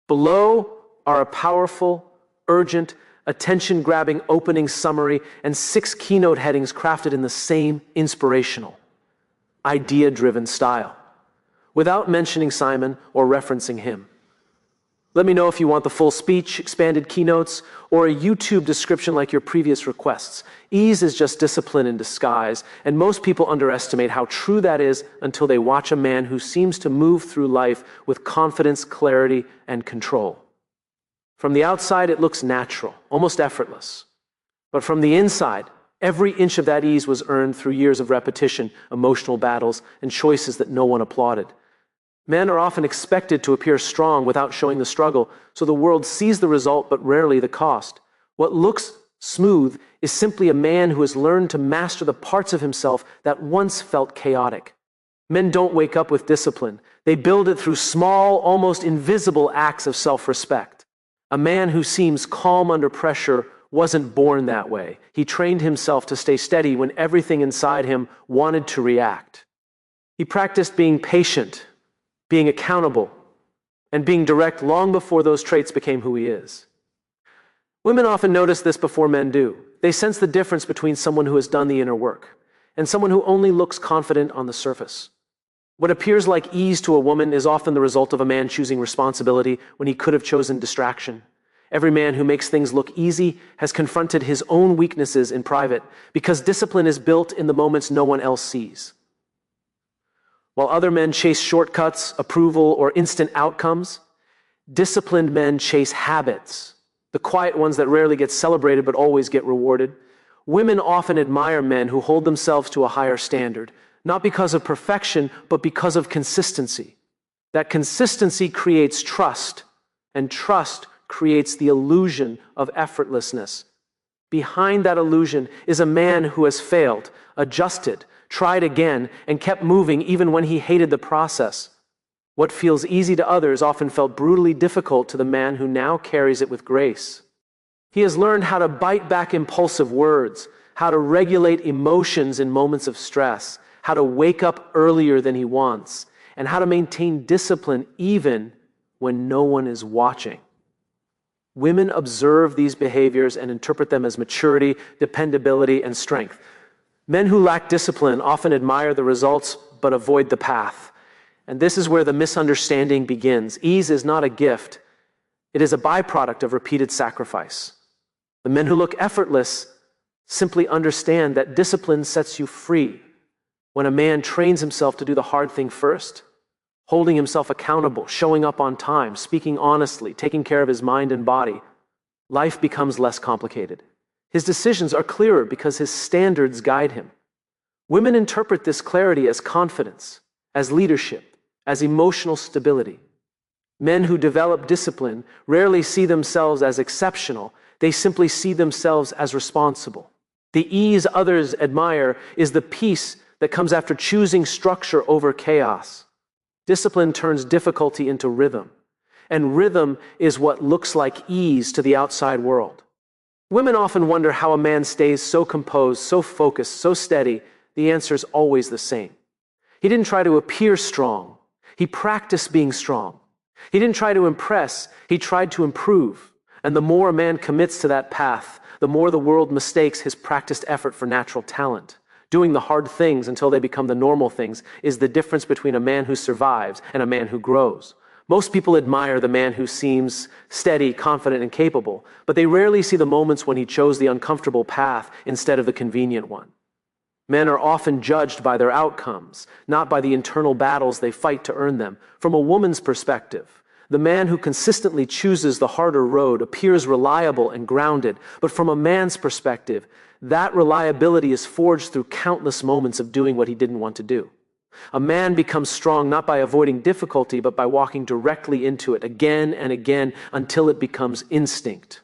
Below are a powerful, urgent, attention-grabbing opening summary and 6 keynote headings crafted in the same inspirational, idea-driven style, without mentioning Simon or referencing him. Let me know if you want the full speech, expanded keynotes, or a YouTube description like your previous requests. Ease is just discipline in disguise, and most people underestimate how true that is until they watch a man who seems to move through life with confidence, clarity, and control. From the outside, it looks natural, almost effortless. But from the inside, every inch of that ease was earned through years of repetition, emotional battles, and choices that no one applauded. Men are often expected to appear strong without showing the struggle, so the world sees the result but rarely the cost. What looks smooth is simply a man who has learned to master the parts of himself that once felt chaotic. Men don't wake up with discipline. They build it through small, almost invisible acts of self-respect. A man who seems calm under pressure wasn't born that way. He trained himself to stay steady when everything inside him wanted to react. He practiced being patient, being accountable, and being direct long before those traits became who he is. Women often notice this before men do. They sense the difference between someone who has done the inner work and someone who only looks confident on the surface. What appears like ease to a woman is often the result of a man choosing responsibility when he could have chosen distraction. Every man who makes things look easy has confronted his own weaknesses in private, because discipline is built in the moments no one else sees. While other men chase shortcuts, approval, or instant outcomes, disciplined men chase habits, the quiet ones that rarely get celebrated but always get rewarded. Women often admire men who hold themselves to a higher standard, not because of perfection, but because of consistency. That consistency creates trust, and trust creates the illusion of effortlessness. Behind that illusion is a man who has failed, adjusted, tried again, and kept moving even when he hated the process. What feels easy to others often felt brutally difficult to the man who now carries it with grace. He has learned how to bite back impulsive words, how to regulate emotions in moments of stress, how to wake up earlier than he wants, and how to maintain discipline even when no one is watching. Women observe these behaviors and interpret them as maturity, dependability, and strength. Men who lack discipline often admire the results but avoid the path. And this is where the misunderstanding begins. Ease is not a gift. It is a byproduct of repeated sacrifice. The men who look effortless simply understand that discipline sets you free. When a man trains himself to do the hard thing first, holding himself accountable, showing up on time, speaking honestly, taking care of his mind and body, life becomes less complicated. His decisions are clearer because his standards guide him. Women interpret this clarity as confidence, as leadership, as emotional stability. Men who develop discipline rarely see themselves as exceptional. They simply see themselves as responsible. The ease others admire is the peace that comes after choosing structure over chaos. Discipline turns difficulty into rhythm, and rhythm is what looks like ease to the outside world. Women often wonder how a man stays so composed, so focused, so steady. The answer is always the same. He didn't try to appear strong. He practiced being strong. He didn't try to impress. He tried to improve. And the more a man commits to that path, the more the world mistakes his practiced effort for natural talent. Doing the hard things until they become the normal things is the difference between a man who survives and a man who grows. Most people admire the man who seems steady, confident, and capable, but they rarely see the moments when he chose the uncomfortable path instead of the convenient one. Men are often judged by their outcomes, not by the internal battles they fight to earn them. From a woman's perspective, the man who consistently chooses the harder road appears reliable and grounded, but from a man's perspective, that reliability is forged through countless moments of doing what he didn't want to do. A man becomes strong not by avoiding difficulty, but by walking directly into it again and again until it becomes instinct.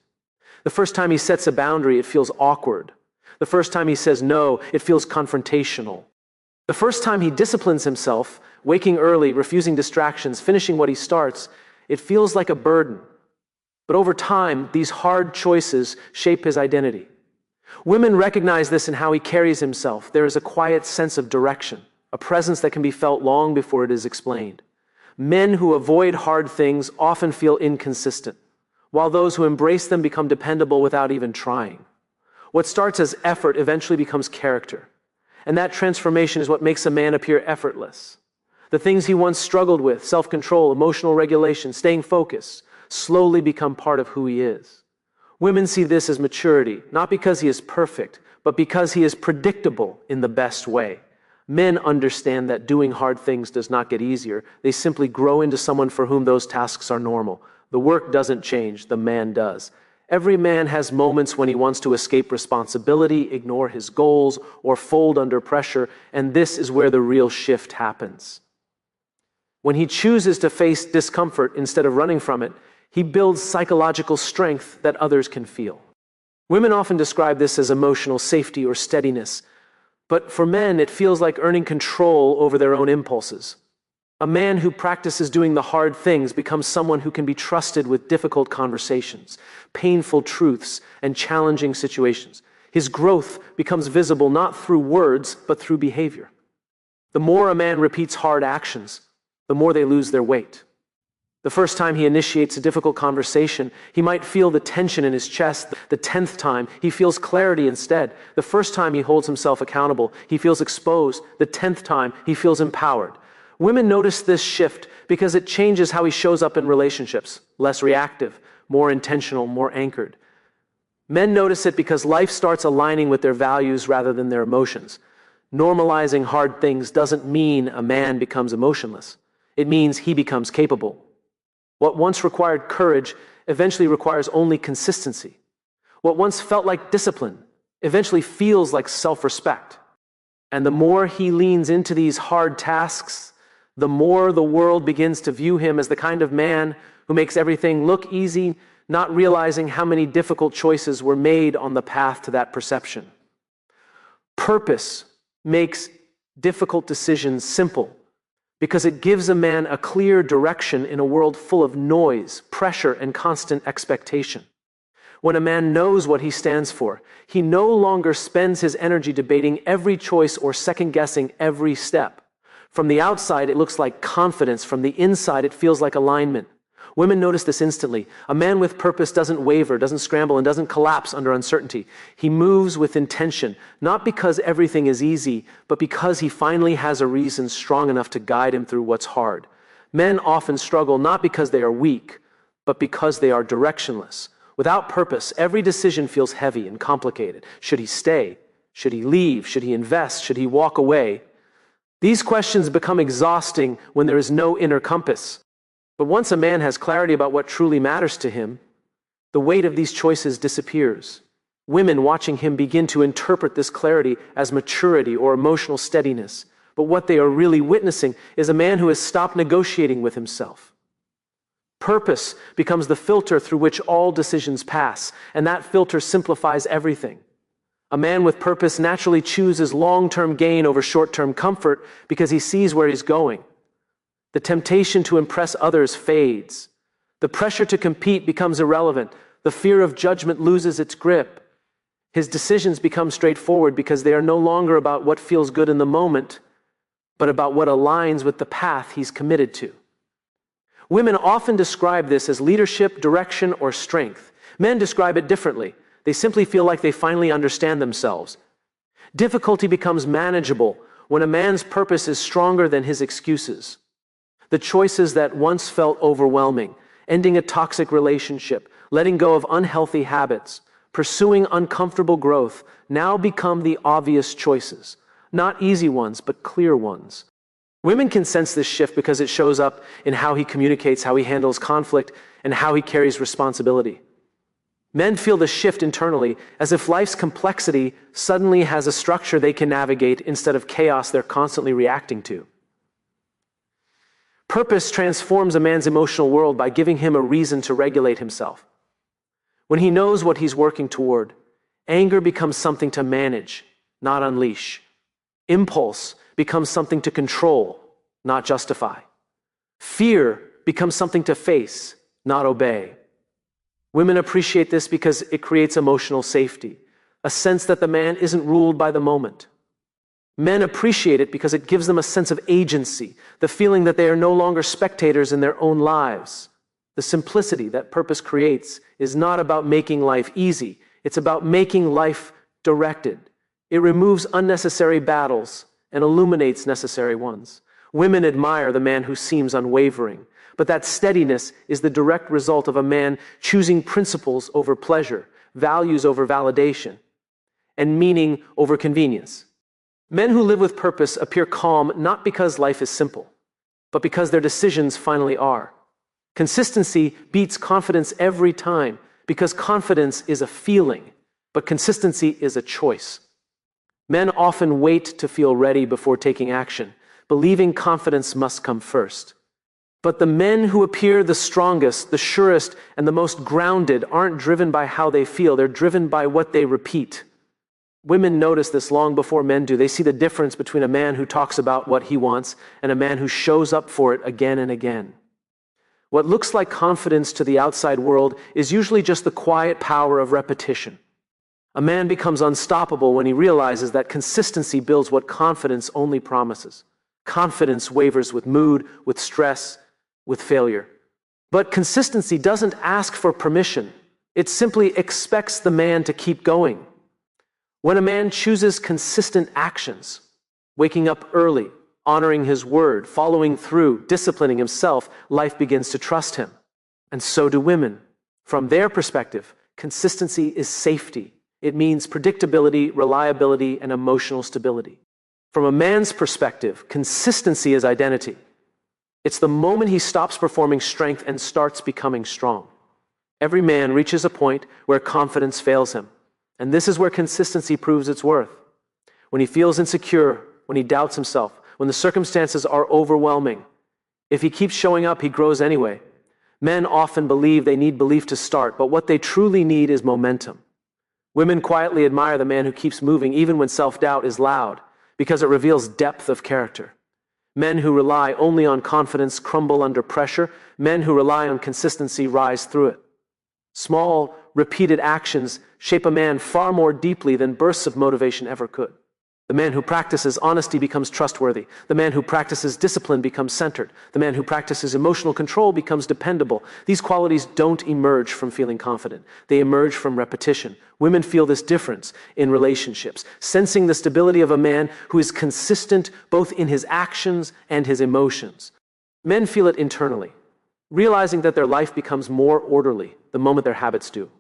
The first time he sets a boundary, it feels awkward. The first time he says no, it feels confrontational. The first time he disciplines himself, waking early, refusing distractions, finishing what he starts, it feels like a burden. But over time, these hard choices shape his identity. Women recognize this in how he carries himself. There is a quiet sense of direction, a presence that can be felt long before it is explained. Men who avoid hard things often feel inconsistent, while those who embrace them become dependable without even trying. What starts as effort eventually becomes character, and that transformation is what makes a man appear effortless. The things he once struggled with, self-control, emotional regulation, staying focused, slowly become part of who he is. Women see this as maturity, not because he is perfect, but because he is predictable in the best way. Men understand that doing hard things does not get easier. They simply grow into someone for whom those tasks are normal. The work doesn't change, the man does. Every man has moments when he wants to escape responsibility, ignore his goals, or fold under pressure, and this is where the real shift happens. When he chooses to face discomfort instead of running from it, he builds psychological strength that others can feel. Women often describe this as emotional safety or steadiness, but for men it feels like earning control over their own impulses. A man who practices doing the hard things becomes someone who can be trusted with difficult conversations, painful truths, and challenging situations. His growth becomes visible not through words, but through behavior. The more a man repeats hard actions, the more they lose their weight. The first time he initiates a difficult conversation, he might feel the tension in his chest. The 10th time, he feels clarity instead. The first time he holds himself accountable, he feels exposed. The 10th time, he feels empowered. Women notice this shift because it changes how he shows up in relationships. Less reactive, more intentional, more anchored. Men notice it because life starts aligning with their values rather than their emotions. Normalizing hard things doesn't mean a man becomes emotionless. It means he becomes capable. What once required courage eventually requires only consistency. What once felt like discipline eventually feels like self-respect. And the more he leans into these hard tasks, the more the world begins to view him as the kind of man who makes everything look easy, not realizing how many difficult choices were made on the path to that perception. Purpose makes difficult decisions simple, because it gives a man a clear direction in a world full of noise, pressure, and constant expectation. When a man knows what he stands for, he no longer spends his energy debating every choice or second-guessing every step. From the outside, it looks like confidence. From the inside, it feels like alignment. Women notice this instantly. A man with purpose doesn't waver, doesn't scramble, and doesn't collapse under uncertainty. He moves with intention, not because everything is easy, but because he finally has a reason strong enough to guide him through what's hard. Men often struggle not because they are weak, but because they are directionless. Without purpose, every decision feels heavy and complicated. Should he stay? Should he leave? Should he invest? Should he walk away? These questions become exhausting when there is no inner compass. But once a man has clarity about what truly matters to him, the weight of these choices disappears. Women watching him begin to interpret this clarity as maturity or emotional steadiness. But what they are really witnessing is a man who has stopped negotiating with himself. Purpose becomes the filter through which all decisions pass, and that filter simplifies everything. A man with purpose naturally chooses long-term gain over short-term comfort because he sees where he's going. The temptation to impress others fades. The pressure to compete becomes irrelevant. The fear of judgment loses its grip. His decisions become straightforward because they are no longer about what feels good in the moment, but about what aligns with the path he's committed to. Women often describe this as leadership, direction, or strength. Men describe it differently. They simply feel like they finally understand themselves. Difficulty becomes manageable when a man's purpose is stronger than his excuses. The choices that once felt overwhelming, ending a toxic relationship, letting go of unhealthy habits, pursuing uncomfortable growth, now become the obvious choices. Not easy ones, but clear ones. Women can sense this shift because it shows up in how he communicates, how he handles conflict, and how he carries responsibility. Men feel the shift internally, as if life's complexity suddenly has a structure they can navigate instead of chaos they're constantly reacting to. Purpose transforms a man's emotional world by giving him a reason to regulate himself. When he knows what he's working toward, anger becomes something to manage, not unleash. Impulse becomes something to control, not justify. Fear becomes something to face, not obey. Women appreciate this because it creates emotional safety, a sense that the man isn't ruled by the moment. Men appreciate it because it gives them a sense of agency, the feeling that they are no longer spectators in their own lives. The simplicity that purpose creates is not about making life easy. It's about making life directed. It removes unnecessary battles and illuminates necessary ones. Women admire the man who seems unwavering, but that steadiness is the direct result of a man choosing principles over pleasure, values over validation, and meaning over convenience. Men who live with purpose appear calm not because life is simple, but because their decisions finally are. Consistency beats confidence every time because confidence is a feeling, but consistency is a choice. Men often wait to feel ready before taking action, believing confidence must come first. But the men who appear the strongest, the surest, and the most grounded aren't driven by how they feel. They're driven by what they repeat. Women notice this long before men do. They see the difference between a man who talks about what he wants and a man who shows up for it again and again. What looks like confidence to the outside world is usually just the quiet power of repetition. A man becomes unstoppable when he realizes that consistency builds what confidence only promises. Confidence wavers with mood, with stress, with failure. But consistency doesn't ask for permission. It simply expects the man to keep going. When a man chooses consistent actions, waking up early, honoring his word, following through, disciplining himself, life begins to trust him. And so do women. From their perspective, consistency is safety. It means predictability, reliability, and emotional stability. From a man's perspective, consistency is identity. It's the moment he stops performing strength and starts becoming strong. Every man reaches a point where confidence fails him. And this is where consistency proves its worth. When he feels insecure, when he doubts himself, when the circumstances are overwhelming, if he keeps showing up, he grows anyway. Men often believe they need belief to start, but what they truly need is momentum. Women quietly admire the man who keeps moving even when self-doubt is loud, because it reveals depth of character. Men who rely only on confidence crumble under pressure. Men who rely on consistency rise through it. Small, repeated actions shape a man far more deeply than bursts of motivation ever could. The man who practices honesty becomes trustworthy. The man who practices discipline becomes centered. The man who practices emotional control becomes dependable. These qualities don't emerge from feeling confident. They emerge from repetition. Women feel this difference in relationships, sensing the stability of a man who is consistent both in his actions and his emotions. Men feel it internally, realizing that their life becomes more orderly the moment their habits do.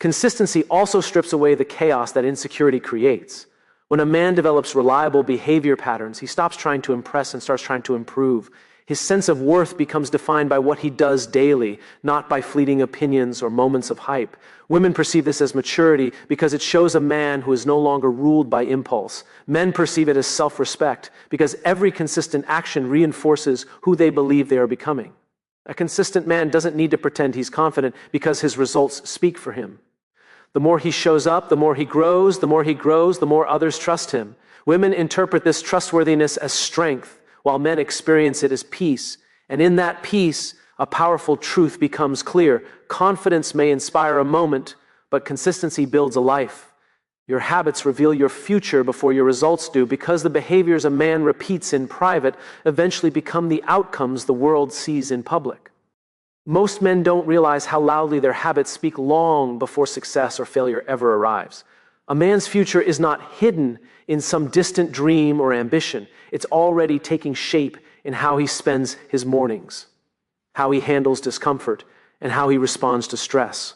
Consistency also strips away the chaos that insecurity creates. When a man develops reliable behavior patterns, he stops trying to impress and starts trying to improve. His sense of worth becomes defined by what he does daily, not by fleeting opinions or moments of hype. Women perceive this as maturity because it shows a man who is no longer ruled by impulse. Men perceive it as self-respect because every consistent action reinforces who they believe they are becoming. A consistent man doesn't need to pretend he's confident because his results speak for him. The more he shows up, the more he grows, the more others trust him. Women interpret this trustworthiness as strength, while men experience it as peace. And in that peace, a powerful truth becomes clear. Confidence may inspire a moment, but consistency builds a life. Your habits reveal your future before your results do, because the behaviors a man repeats in private eventually become the outcomes the world sees in public. Most men don't realize how loudly their habits speak long before success or failure ever arrives. A man's future is not hidden in some distant dream or ambition. It's already taking shape in how he spends his mornings, how he handles discomfort, and how he responds to stress.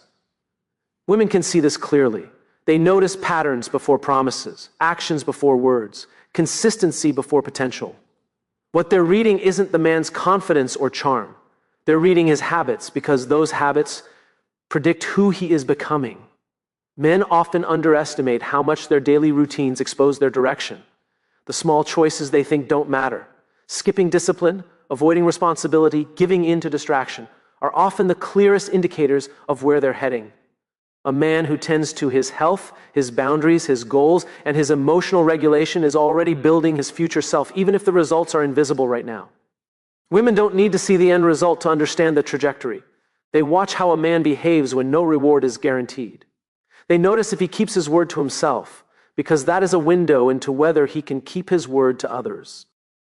Women can see this clearly. They notice patterns before promises, actions before words, consistency before potential. What they're reading isn't the man's confidence or charm. They're reading his habits because those habits predict who he is becoming. Men often underestimate how much their daily routines expose their direction. The small choices they think don't matter, skipping discipline, avoiding responsibility, giving in to distraction, are often the clearest indicators of where they're heading. A man who tends to his health, his boundaries, his goals, and his emotional regulation is already building his future self, even if the results are invisible right now. Women don't need to see the end result to understand the trajectory. They watch how a man behaves when no reward is guaranteed. They notice if he keeps his word to himself, because that is a window into whether he can keep his word to others.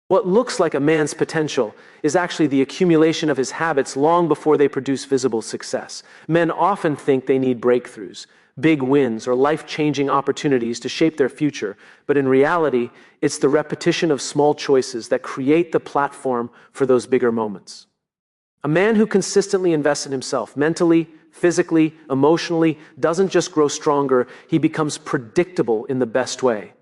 What looks like a man's potential is actually the accumulation of his habits long before they produce visible success. Men often think they need breakthroughs, big wins, or life-changing opportunities to shape their future, but in reality, it's the repetition of small choices that create the platform for those bigger moments. A man who consistently invests in himself, mentally, physically, emotionally, doesn't just grow stronger, he becomes predictable in the best way.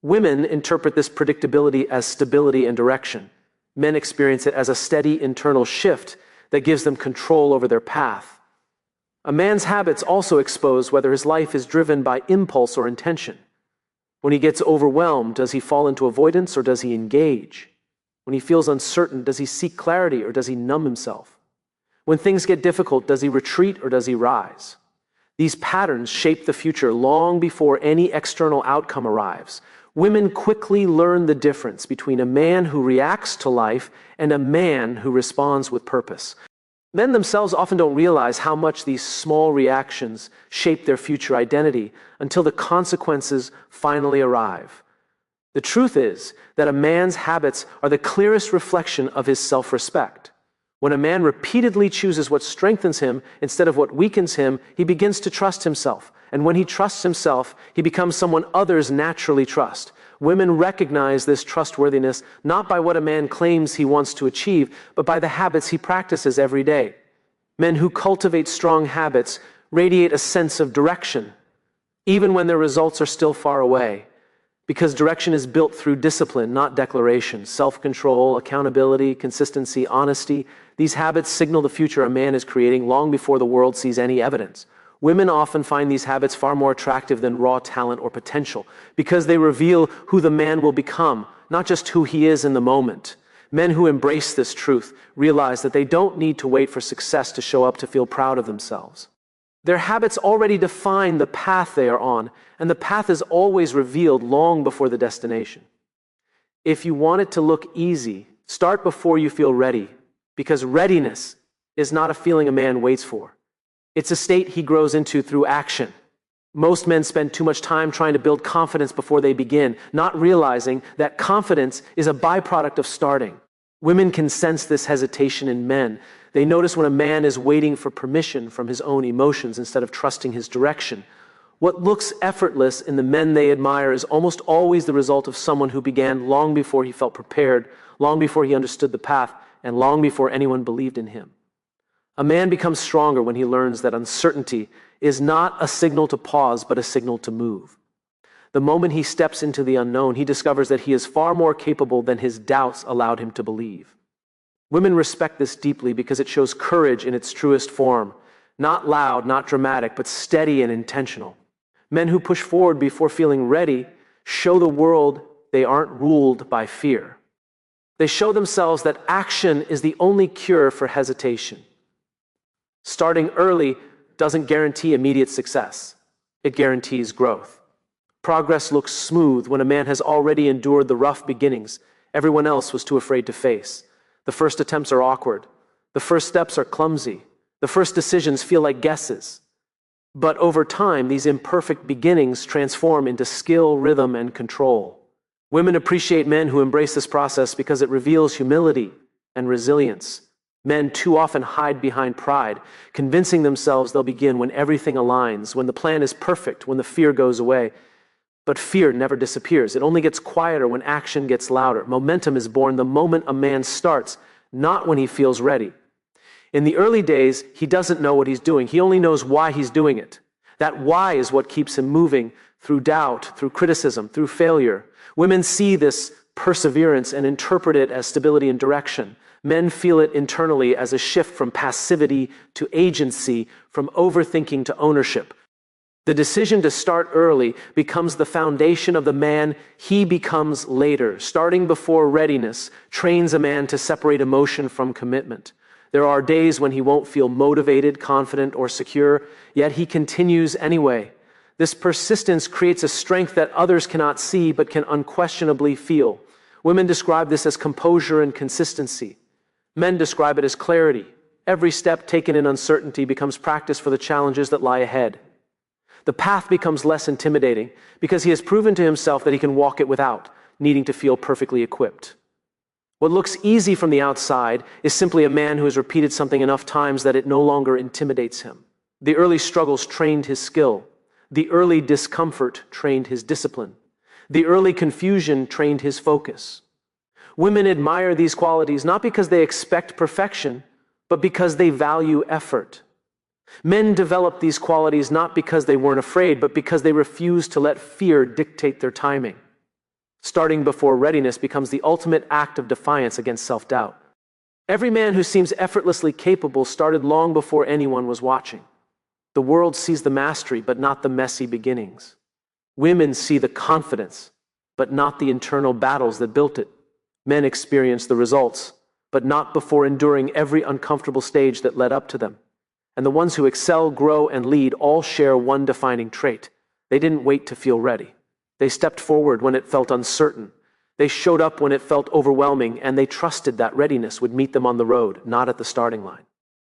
Women interpret this predictability as stability and direction. Men experience it as a steady internal shift that gives them control over their path. A man's habits also expose whether his life is driven by impulse or intention. When he gets overwhelmed, does he fall into avoidance or does he engage? When he feels uncertain, does he seek clarity or does he numb himself? When things get difficult, does he retreat or does he rise? These patterns shape the future long before any external outcome arrives. Women quickly learn the difference between a man who reacts to life and a man who responds with purpose. Men themselves often don't realize how much these small reactions shape their future identity until the consequences finally arrive. The truth is that a man's habits are the clearest reflection of his self-respect. When a man repeatedly chooses what strengthens him instead of what weakens him, he begins to trust himself. And when he trusts himself, he becomes someone others naturally trust. Women recognize this trustworthiness not by what a man claims he wants to achieve, but by the habits he practices every day. Men who cultivate strong habits radiate a sense of direction, even when their results are still far away. Because direction is built through discipline, not declaration. Self-control, accountability, consistency, honesty. These habits signal the future a man is creating long before the world sees any evidence. Women often find these habits far more attractive than raw talent or potential because they reveal who the man will become, not just who he is in the moment. Men who embrace this truth realize that they don't need to wait for success to show up to feel proud of themselves. Their habits already define the path they are on, and the path is always revealed long before the destination. If you want it to look easy, start before you feel ready, because readiness is not a feeling a man waits for. It's a state he grows into through action. Most men spend too much time trying to build confidence before they begin, not realizing that confidence is a byproduct of starting. Women can sense this hesitation in men. They notice when a man is waiting for permission from his own emotions instead of trusting his direction. What looks effortless in the men they admire is almost always the result of someone who began long before he felt prepared, long before he understood the path, and long before anyone believed in him. A man becomes stronger when he learns that uncertainty is not a signal to pause, but a signal to move. The moment he steps into the unknown, he discovers that he is far more capable than his doubts allowed him to believe. Women respect this deeply because it shows courage in its truest form. Not loud, not dramatic, but steady and intentional. Men who push forward before feeling ready show the world they aren't ruled by fear. They show themselves that action is the only cure for hesitation. Starting early doesn't guarantee immediate success. It guarantees growth. Progress looks smooth when a man has already endured the rough beginnings everyone else was too afraid to face. The first attempts are awkward. The first steps are clumsy. The first decisions feel like guesses. But over time, these imperfect beginnings transform into skill, rhythm, and control. Women appreciate men who embrace this process because it reveals humility and resilience. Men too often hide behind pride, convincing themselves they'll begin when everything aligns, when the plan is perfect, when the fear goes away. But fear never disappears. It only gets quieter when action gets louder. Momentum is born the moment a man starts, not when he feels ready. In the early days, he doesn't know what he's doing. He only knows why he's doing it. That why is what keeps him moving through doubt, through criticism, through failure. Women see this perseverance and interpret it as stability and direction. Men feel it internally as a shift from passivity to agency, from overthinking to ownership. The decision to start early becomes the foundation of the man he becomes later. Starting before readiness trains a man to separate emotion from commitment. There are days when he won't feel motivated, confident, or secure, yet he continues anyway. This persistence creates a strength that others cannot see but can unquestionably feel. Women describe this as composure and consistency. Men describe it as clarity. Every step taken in uncertainty becomes practice for the challenges that lie ahead. The path becomes less intimidating because he has proven to himself that he can walk it without needing to feel perfectly equipped. What looks easy from the outside is simply a man who has repeated something enough times that it no longer intimidates him. The early struggles trained his skill. The early discomfort trained his discipline. The early confusion trained his focus. Women admire these qualities not because they expect perfection, but because they value effort. Men develop these qualities not because they weren't afraid, but because they refused to let fear dictate their timing. Starting before readiness becomes the ultimate act of defiance against self-doubt. Every man who seems effortlessly capable started long before anyone was watching. The world sees the mastery, but not the messy beginnings. Women see the confidence, but not the internal battles that built it. Men experience the results, but not before enduring every uncomfortable stage that led up to them. And the ones who excel, grow, and lead all share one defining trait. They didn't wait to feel ready. They stepped forward when it felt uncertain. They showed up when it felt overwhelming, and they trusted that readiness would meet them on the road, not at the starting line.